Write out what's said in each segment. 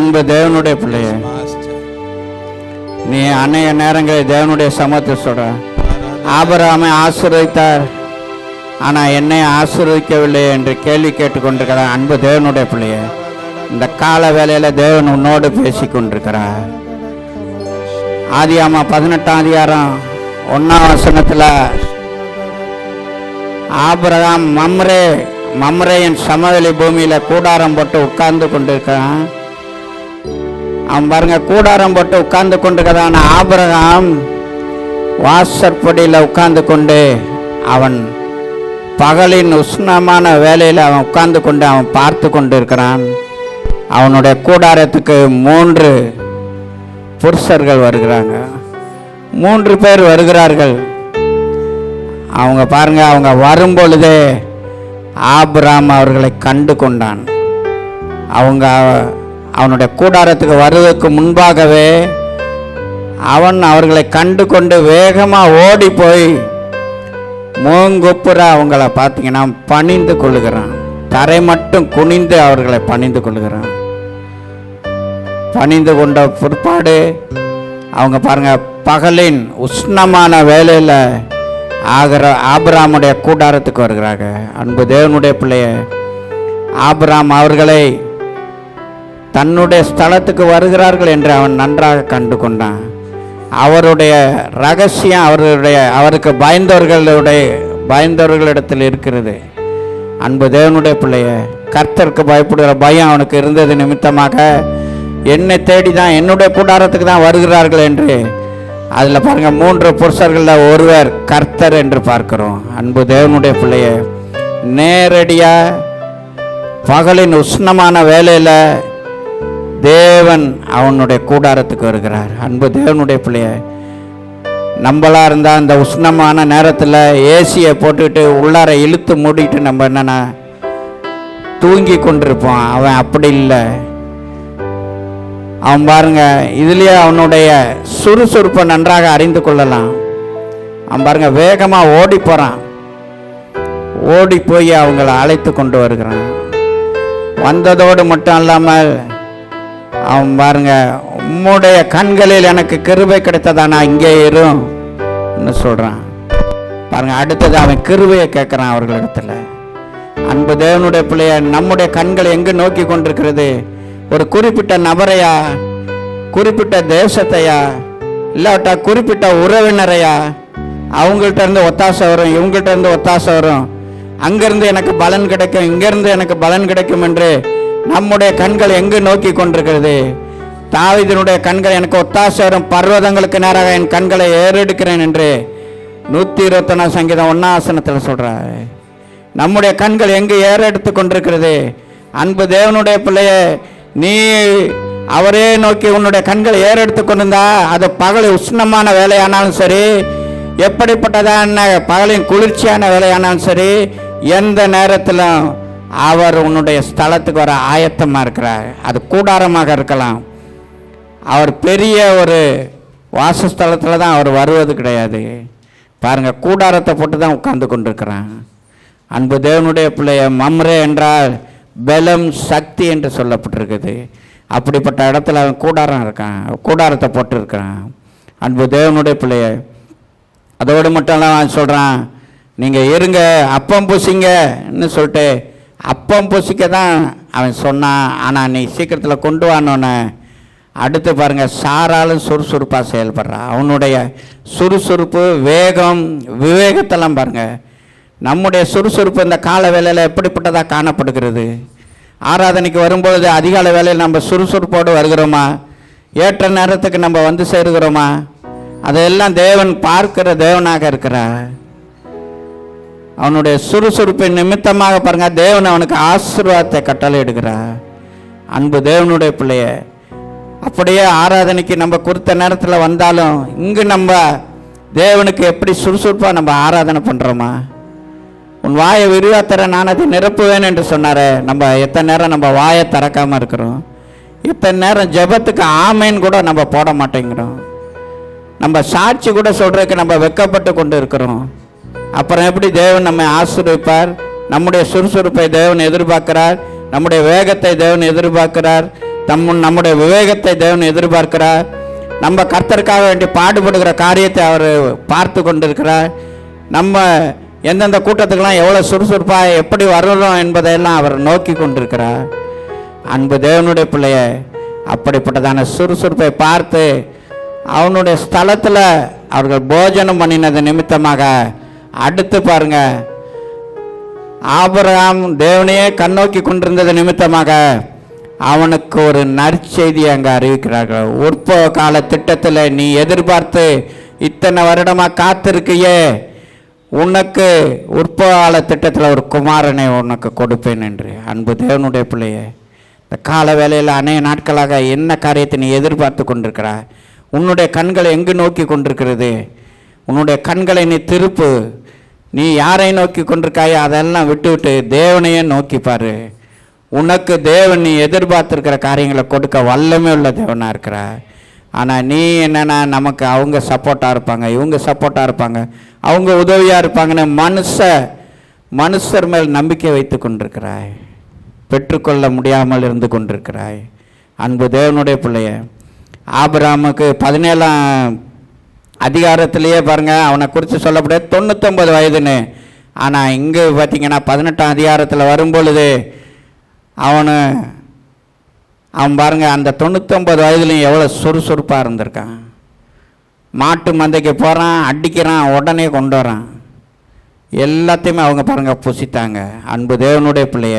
அன்பு தேவனுடைய பிள்ளைய, நீ அநேக நேரங்களில் தேவனுடைய சமத்தை சொல்ற, ஆபிரகாமை ஆசீர்வதித்தார் ஆனா என்னை ஆசீர்வதிக்கவில்லை என்று கேள்வி கேட்டுக்கொண்டிருக்கிற அன்பு தேவனுடைய பிள்ளைய, இந்த கால வேளையில தேவன் உன்னோடு பேசிக் கொண்டிருக்கிறார். ஆதியாகம 18ஆம் அதிகாரம் 1ஆம் வசனத்துல ஆபிரகாம் மம்ரேயின் சமவெளி பூமியில கூடாரம் போட்டு உட்கார்ந்து கொண்டிருக்கிறான். அவன் பாருங்க, கூடாரம் போட்டு உட்கார்ந்து கொண்டிருக்கிறான். ஆபிரகாம் வாசற்படியில் உட்கார்ந்து கொண்டு அவன் பகலின் உஷ்ணமான வேலையில் அவன் உட்கார்ந்து கொண்டு அவன் பார்த்து கொண்டு இருக்கிறான். அவனுடைய கூடாரத்துக்கு 3 புருஷர்கள் வருகிறாங்க. 3 பேர் வருகிறார்கள். அவங்க பாருங்க, அவங்க வரும்பொழுதே ஆபிரகாம் அவர்களை கண்டு கொண்டான். அவனுடைய கூடாரத்துக்கு வருவதற்கு முன்பாகவே அவன் அவர்களை கண்டு கொண்டு வேகமாக ஓடி போய் மூங்குப்புற அவங்கள பார்த்தீங்கன்னா பணிந்து கொள்ளுகிறான். தரை மட்டும் குனிந்து அவர்களை பணிந்து கொள்ளுகிறான். பணிந்து கொண்ட பிற்பாடு அவங்க பாருங்க, பகலின் உஷ்ணமான வேலையில் ஆபிரகாமுடைய கூடாரத்துக்கு வருகிறாங்க. அன்பு தேவனுடைய பிள்ளைய, ஆபிரகாம் அவர்களை தன்னுடைய ஸ்தலத்துக்கு வருகிறார்கள் என்று அவன் நன்றாக கண்டு கொண்டான். அவருடைய ரகசியம் அவருக்கு பயந்தவர்களிடத்தில் இருக்கிறது. அன்பு தேவனுடைய பிள்ளைய, கர்த்தருக்கு பயப்படுகிற பயம் அவனுக்கு இருந்தது நிமித்தமாக என்னை தேடி தான் என்னுடைய கூடாரத்துக்கு தான் வருகிறார்கள் என்று அதில் பாருங்க 3 புருஷர்களில் ஒருவர் கர்த்தர் என்று பார்க்கிறோம். அன்பு தேவனுடைய பிள்ளைய, நேரடியாக பகலின் உஷ்ணமான வேலையில் தேவன் அவனுடைய கூடாரத்துக்கு வருகிறார். அன்பு தேவனுடைய பிள்ளைய, நம்மளா இருந்தால் அந்த உஷ்ணமான நேரத்தில் ஏசியை போட்டுக்கிட்டு உள்ளார இழுத்து மூடிட்டு நம்ம என்னன்னா தூங்கி கொண்டிருப்போம். அவன் அப்படி இல்லை. அவன் பாருங்க, இதுலயே அவனுடைய சுறுசுறுப்பை நன்றாக அறிந்து கொள்ளலாம். அவன் பாருங்க, வேகமாக ஓடி போறான். ஓடி போய் அவங்களை அழைத்து கொண்டு வருகிறான். வந்ததோடு மட்டும் இல்லாமல் அவன் பாருங்க, உம்முடைய கண்களில் எனக்கு கிருபை கிடைத்ததா, நான் இங்கே இருன்னு சொல்றான். பாருங்க, அடுத்தது அவன் கிருபையை கேட்கிறான் அவர்களிடத்துல. அன்பு தேவனுடைய பிள்ளைய, நம்முடைய கண்கள் எங்கு நோக்கி கொண்டிருக்கிறது? ஒரு குறிப்பிட்ட நபரையா, குறிப்பிட்ட தேசத்தையா, இல்லாட்டா குறிப்பிட்ட உறவினரையா? அவங்கள்ட்ட இருந்து ஒத்தாசை வரும், இவங்கள்ட்ட இருந்து ஒத்தாசை வரும், அங்கிருந்து எனக்கு பலன் கிடைக்கும், இங்கிருந்து எனக்கு பலன் கிடைக்கும் என்று நம்முடைய கண்கள் எங்கு நோக்கி கொண்டிருக்கிறது? தாவீதினுடைய கண்கள் எனக்கு ஒத்தாசை வரும், பர்வதங்களுக்கு நேராக என் கண்களை ஏறெடுக்கிறேன் என்று 121 சங்கீதம் 1ஆம் வசனத்தில் சொல்றார். நம்முடைய கண்கள் எங்கு ஏறெடுத்து கொண்டிருக்கிறது? அன்பு தேவனுடைய பிள்ளைய, நீ அவரே நோக்கி உன்னுடைய கண்களை ஏறெடுத்து கொண்டிருந்தா, அது பகல் உஷ்ணமான வேலையானாலும் சரி, எப்படிப்பட்டதான பகலின் குளிர்ச்சியான வேலையானாலும் சரி, எந்த நேரத்திலும் அவர் உன்னுடைய ஸ்தலத்துக்கு வர ஆயத்தமாக இருக்கிறார். அது கூடாரமாக இருக்கலாம். அவர் பெரிய ஒரு வாசஸ்தலத்தில் தான் அவர் வருவது கிடையாது. பாருங்க, கூடாரத்தை போட்டு தான் உட்கார்ந்து கொண்டிருக்கிறான். அன்பு தேவனுடைய பிள்ளைய, மம்ரே என்றால் பலம், சக்தி என்று சொல்லப்பட்டிருக்குது. அப்படிப்பட்ட இடத்துல அவன் கூடாரத்தை போட்டு இருக்கிறான். அன்பு தேவனுடைய பிள்ளைய, அதோடு மட்டும் இல்லாமல் அவன் சொல்கிறான், நீங்கள் இருங்க, அப்பம் பூசிங்கன்னு சொல்லிட்டு அப்பம் பூசிக்க தான் அவன் சொன்னான். ஆனால் நீ சீக்கிரத்தில் கொண்டு வானோன்னு அடுத்து பாருங்க, சாராலும் சுறுசுறுப்பாக செயல்படுறான். அவனுடைய சுறுசுறுப்பு, வேகம், விவேகத்தெல்லாம் பாருங்க. நம்முடைய சுறுசுறுப்பு இந்த கால வேலையில் எப்படிப்பட்டதாக காணப்படுகிறது? ஆராதனைக்கு வரும்பொழுது அதிகாலை வேலையில் நம்ம சுறுசுறுப்போடு வருகிறோமா? ஏற்ற நேரத்துக்கு நம்ம வந்து சேருகிறோமா? அதையெல்லாம் தேவன் பார்க்கிற தேவனாக இருக்கிறார். அவனுடைய சுறுசுறுப்பின் நிமித்தமாக பாருங்க, தேவன் அவனுக்கு ஆசீர்வாதத்தை கட்டளை எடுக்கிறார். அன்பு தேவனுடைய பிள்ளைய, அப்படியே ஆராதனைக்கு நம்ம குறித்த நேரத்தில் வந்தாலும் இங்கு நம்ம தேவனுக்கு எப்படி சுறுசுறுப்பாக நம்ம ஆராதனை பண்ணுறோமா? உன் வாயை விரிவாத்தர நான் அதை நிரப்புவேன் என்று சொன்னாரே, நம்ம எத்தனை நேரம் நம்ம வாயை திறக்காமல் இருக்கிறோம்? எத்தனை நேரம் ஜெபத்துக்கு ஆமேன்னு கூட நம்ம போட மாட்டேங்கிறோம்? நம்ம சாட்சி கூட சொல்றதுக்கு நம்ம வெட்கப்பட்டு கொண்டு இருக்கிறோம். அப்புறம் எப்படி தேவன் நம்மை ஆசீர்வதிப்பார்? நம்முடைய சுறுசுறுப்பை தேவன் எதிர்பார்க்கிறார், நம்முடைய வேகத்தை தேவன் எதிர்பார்க்கிறார். நம்முடைய விவேகத்தை தேவன் எதிர்பார்க்கிறார். நம்ம கர்த்தருக்காக வேண்டி பாடுபடுகிற காரியத்தை அவர் பார்த்து கொண்டிருக்கிறார். நம்ம எந்தெந்த கூட்டத்துக்கெல்லாம் எவ்வளோ சுறுசுறுப்பாக எப்படி வரணும் என்பதையெல்லாம் அவர் நோக்கி கொண்டிருக்கிறார். அன்பு தேவனுடைய பிள்ளைய, அப்படிப்பட்டதான சுறுசுறுப்பை பார்த்து அவனுடைய ஸ்தலத்தில் அவர்கள் போஜனம் பண்ணினது நிமித்தமாக அடுத்து பாருங்க, ஆபிரகாம் தேவனையே கண்ணோக்கி கொண்டிருந்தது நிமித்தமாக அவனுக்கு ஒரு நற்செய்தியை அங்கே அறிவிக்கிறார்கள். உற்பவ கால திட்டத்தில் நீ எதிர்பார்த்து இத்தனை வருடமாக காத்திருக்கையே, உனக்கு உற்பவ கால திட்டத்தில் ஒரு குமாரனை உனக்கு கொடுப்பேன் என்று. அன்பு தேவனுடைய பிள்ளையே, இந்த கால வேளையில் அநேக நாட்களாக என்ன காரியத்தை நீ எதிர்பார்த்து கொண்டிருக்கிறாய்? உன்னுடைய கண்களை எங்கு நோக்கி கொண்டிருக்கிறது? உன்னுடைய கண்களை நீ திருப்பு. நீ யாரை நோக்கி கொண்டிருக்காயோ அதெல்லாம் விட்டு தேவனையே நோக்கிப்பாரு. உனக்கு தேவன் நீ எதிர்பார்த்துருக்கிற காரியங்களை கொடுக்க வல்லமே உள்ள தேவனாக இருக்கிற. ஆனால் நீ என்னென்னா, நமக்கு அவங்க சப்போர்ட்டாக இருப்பாங்க, இவங்க சப்போர்ட்டாக இருப்பாங்க, அவங்க உதவியாக இருப்பாங்கன்னு மனுஷர் மேல் நம்பிக்கை வைத்து கொண்டிருக்கிறாய். பெற்றுக்கொள்ள முடியாமல் இருந்து கொண்டிருக்கிறாய். அன்பு தேவனுடைய பிள்ளைய, ஆபிரகாமுக்கு 17ஆம் அதிகாரத்திலேயே பாருங்கள் அவனை குறித்து சொல்லப்படிய 99 வயதுன்னு. ஆனால் இங்கே பார்த்தீங்கன்னா 18ஆம் அதிகாரத்தில் வரும்பொழுது அவன் பாருங்க அந்த 99 வயதுலையும் எவ்வளோ சுறுசுறுப்பாக இருந்திருக்கான். மாட்டு மந்தைக்கு போகிறான், அடிக்கிறான், உடனே கொண்டு வரான். எல்லாத்தையுமே அவங்க பாருங்க புசித்தாங்க. அன்பு தேவனுடைய பிள்ளைய,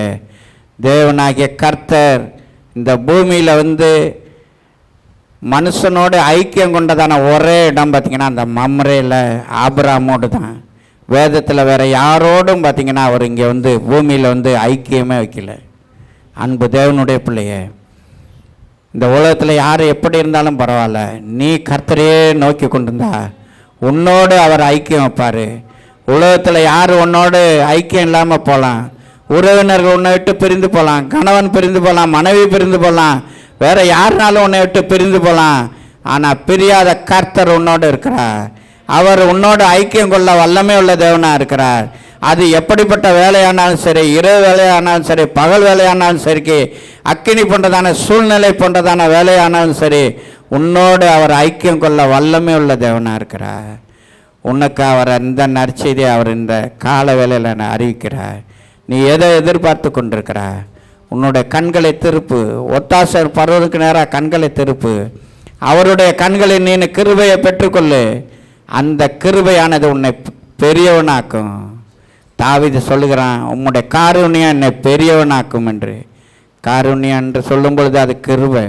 தேவனாகிய கர்த்தர் இந்த பூமியில் மனுஷனோடு ஐக்கியம் கொண்டதான ஒரே இடம் பார்த்திங்கன்னா அந்த மம்ரேல ஆபிரகாமோடு தான். வேதத்தில் வேறு யாரோடும் பார்த்திங்கன்னா அவர் இங்கே பூமியில் ஐக்கியமே வைக்கல. அன்பு தேவனுடைய பிள்ளைய, இந்த உலகத்தில் யார் எப்படி இருந்தாலும் பரவாயில்ல, நீ கர்த்தரையே நோக்கி கொண்டிருந்தா உன்னோடு அவர் ஐக்கியம் வைப்பார். உலகத்தில் யார் உன்னோடு ஐக்கியம் இல்லாமல் போகலாம், உறவினர்கள் உன்னை விட்டு பிரிந்து போகலாம், கணவன் பிரிந்து போகலாம், மனைவி பிரிந்து போகலாம், வேறு யாருனாலும் உன்னை விட்டு பிரிந்து போகலாம். ஆனால் பிரியாத கர்த்தர் உன்னோடு இருக்கிறார். அவர் உன்னோடு ஐக்கியம் கொள்ள வல்லமை உள்ள தேவனாக இருக்கிறார். அது எப்படிப்பட்ட வேலையானாலும் சரி, இரவு வேலையானாலும் சரி, பகல் வேலையானாலும் சரி, அக்கினி போன்றதான சூழ்நிலை போன்றதான வேலையானாலும் சரி, உன்னோடு அவர் ஐக்கியம் கொள்ள வல்லமை உள்ள தேவனாக இருக்கிறார். உனக்கு அவர் இந்த நற்செய்தியை அவர் இந்த கால வேலையில் அறிவிக்கிறார். நீ எதை எதிர்பார்த்து கொண்டிருக்கிறாய்? உன்னுடைய கண்களை திருப்பு. ஒத்தாசர் பருவத்துக்கு நேராக கண்களை திருப்பு. அவருடைய கண்களில் நீ கிருபையை பெற்றுக்கொள்ளு. அந்த கிருபையானது உன்னை பெரியவனாக்கும். தாவீது சொல்லுகிறான், உம்முடைய காருண்யம் என்னை பெரியவனாக்கும் என்று. காருண்யம் என்று சொல்லும் பொழுது அது கிருபை.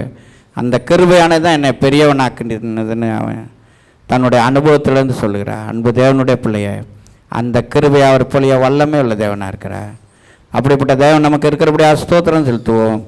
அந்த கிருபையானது தான் என்னை பெரியவனாக்குன்னு அவன் தன்னுடைய அனுபவத்திலேருந்து சொல்லுகிறான். அன்பு தேவனுடைய பிள்ளைய, அந்த கிருபை அவர் பொழிய வல்லமே உள்ள தேவனாக இருக்கிறார். அப்படிப்பட்ட தேவன் நமக்கு இருக்கிறபடியாக ஸ்தோத்திரம் செலுத்துவோம்.